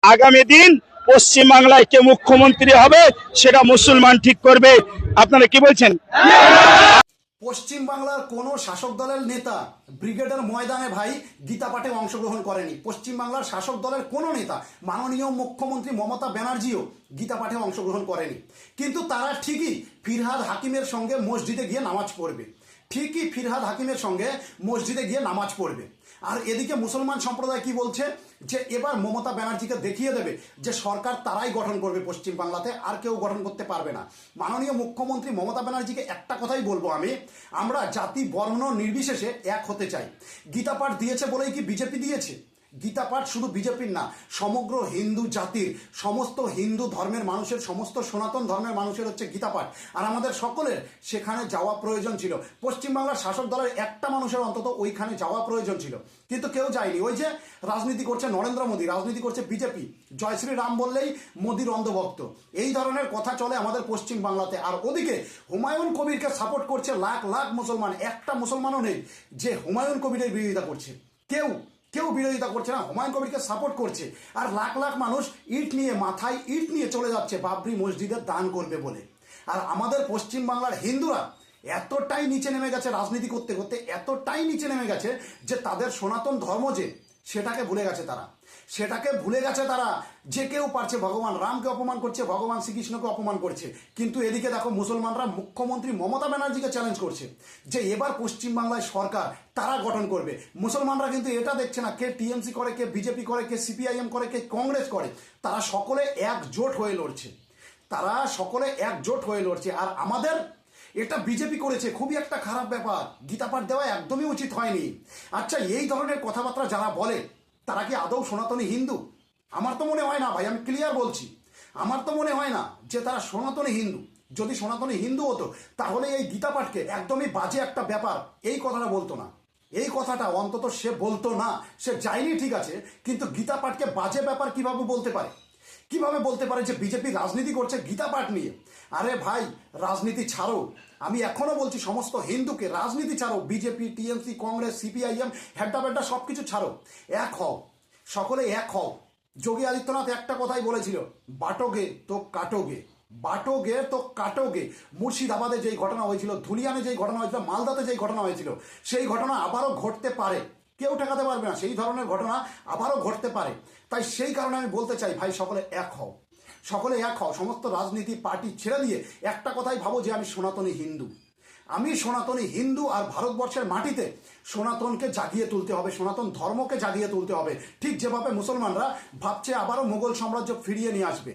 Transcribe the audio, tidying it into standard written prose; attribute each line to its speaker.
Speaker 1: আগামী দিন পশ্চিম বাংলায় কে মুখ্যমন্ত্রী হবে সেটা মুসলমান ঠিক করবে। আপনারা কি বলছেন?
Speaker 2: পশ্চিম বাংলার কোনো শাসক দলের নেতা ব্রিগেডের ময়দানে ভাই গীতা পাঠে অংশগ্রহণ করেনি। পশ্চিম বাংলার শাসক দলের কোনো নেতা মাননীয় মুখ্যমন্ত্রী মমতা ব্যানার্জিও গীতা পাঠে অংশগ্রহণ করেনি। কিন্তু তারা ঠিকই ফিরহাদ হাকিমের সঙ্গে মসজিদে গিয়ে নামাজ পড়বে, ঠিকই ফিরহাদ হাকিমের সঙ্গে মসজিদে গিয়ে নামাজ পড়বে। আর এদিকে মুসলমান সম্প্রদায় কি বলছে যে এবার মমতা ব্যানার্জিকে দেখিয়ে দেবে যে সরকার তারাই গঠন করবে পশ্চিম বাংলাতে, আর কেউ গঠন করতে পারবে না। মাননীয় মুখ্যমন্ত্রী মমতা ব্যানার্জিকে একটা কথাই বলবো আমরা জাতি বর্ণ নির্বিশেষে এক হতে চাই। গীতা পাঠ দিয়েছে বলেই কি বিজেপি দিয়েছে? গীতা পাঠ শুধু বিজেপির না, সমগ্র হিন্দু জাতির, সমস্ত হিন্দু ধর্মের মানুষের, সমস্ত সনাতন ধর্মের মানুষের হচ্ছে গীতা পাঠ। আর আমাদের সকলের সেখানে যাওয়া প্রয়োজন ছিল। পশ্চিমবাংলার শাসক দলের একটা মানুষের অন্তত ওইখানে যাওয়া প্রয়োজন ছিল, কিন্তু কেউ যায়নি। ওই যে রাজনীতি করছে নরেন্দ্র মোদী, রাজনীতি করছে বিজেপি, জয় শ্রী রাম বললেই মোদীর অন্ধভক্ত, এই ধরনের কথা চলে আমাদের পশ্চিম বাংলাতে। আর ওদিকে হুমায়ুন কবিরকে সাপোর্ট করছে লাখ লাখ মুসলমান, একটা মুসলমানও নেই যে হুমায়ুন কবিরের বিরোধিতা করছে। কেউ কেউ বিরোধিতা করছে না, হুমায়ুন কবিরকে সাপোর্ট করছে। আর লাখ লাখ মানুষ ইট নিয়ে, মাথায় ইট নিয়ে চলে যাচ্ছে বাবরি মসজিদে দান করবে বলে। আর আমাদের পশ্চিম বাংলার হিন্দুরা এতটাই নিচে নেমে গেছে, রাজনীতি করতে করতে এতটাই নিচে নেমে গেছে যে তাদের সনাতন ধর্ম যে সেটাকে ভুলে গেছে তারা, সেটাকে ভুলে গেছে তারা। যে কেউ পারছে ভগবান রামকে অপমান করছে, ভগবান শ্রীকৃষ্ণকে অপমান করছে। কিন্তু এদিকে দেখো মুসলমানরা মুখ্যমন্ত্রী মমতা ব্যানার্জিকে চ্যালেঞ্জ করছে যে এবার পশ্চিমবাংলায় সরকার তারা গঠন করবে। মুসলমানরা কিন্তু এটা দেখছে না কে টিএমসি করে, কে বিজেপি করে, কে সিপিআইএম করে, কে কংগ্রেস করে, তারা সকলে একজোট হয়ে লড়ছে, তারা সকলে একজোট হয়ে লড়ছে। আর আমাদের এটা বিজেপি করেছে, খুবই একটা খারাপ ব্যাপার। গীতা পাঠ দেওয়া একদমই উচিত হয়নি। আচ্ছা, এই ধরনের কথাবার্তা যারা বলে তারা কি আদৌ সনাতনী হিন্দু? আমার তো মনে হয় না ভাই, আমি ক্লিয়ার বলছি, আমার তো মনে হয় না যে তারা সনাতনী হিন্দু। যদি সনাতনী হিন্দু হতো তাহলে এই গীতা পাঠকে একদমই বাজে একটা ব্যাপার এই কথাটা বলতো না, এই কথাটা অন্তত সে বলতো না। সে যায়নি ঠিক আছে, কিন্তু গীতা পাঠকে বাজে ব্যাপার কিভাবে বলতে পারে? কিভাবে বলতে পারে যে বিজেপি রাজনীতি করছে গীতা পাঠ নিয়ে? আরে ভাই, রাজনীতি ছাড়ো। আমি এখনো বলছি সমস্ত হিন্দুকে, রাজনীতি ছাড়ো, বিজেপি, টিএমসি, কংগ্রেস, সিপিআইএম, হেড্ডা বেড্ডা সব কিছু ছাড়ো, এক হও, সকলে এক হও। যোগী আদিত্যনাথ একটা কথাই বলেছিল, বাটোগে তো কাটোগে, বাটোগে তো কাটোগে। মুর্শিদাবাদে যেই ঘটনা হয়েছিল, ধুলিয়ানে যেই ঘটনা হয়েছিল, মালদাতে যেই ঘটনা হয়েছিল, সেই ঘটনা আবারও ঘটতে পারে, কেউ ঠেকাতে পারবে না, সেই ধরনের ঘটনা আবারও ঘটতে পারে। তাই সেই কারণে আমি বলতে চাই ভাই, সকলে এক হও, সকলে এক হও। সমস্ত রাজনীতি পার্টি ছেড়ে দিয়ে একটা কথাই ভাবো যে আমি সনাতনী হিন্দু, আমি সনাতনী হিন্দু। আর ভারতবর্ষের মাটিতে সনাতনকে জাগিয়ে তুলতে হবে, সনাতন ধর্মকে জাগিয়ে তুলতে হবে, ঠিক যেভাবে মুসলমানরা ভাবছে আবারও মোগল সাম্রাজ্য ফিরিয়ে নিয়ে আসবে।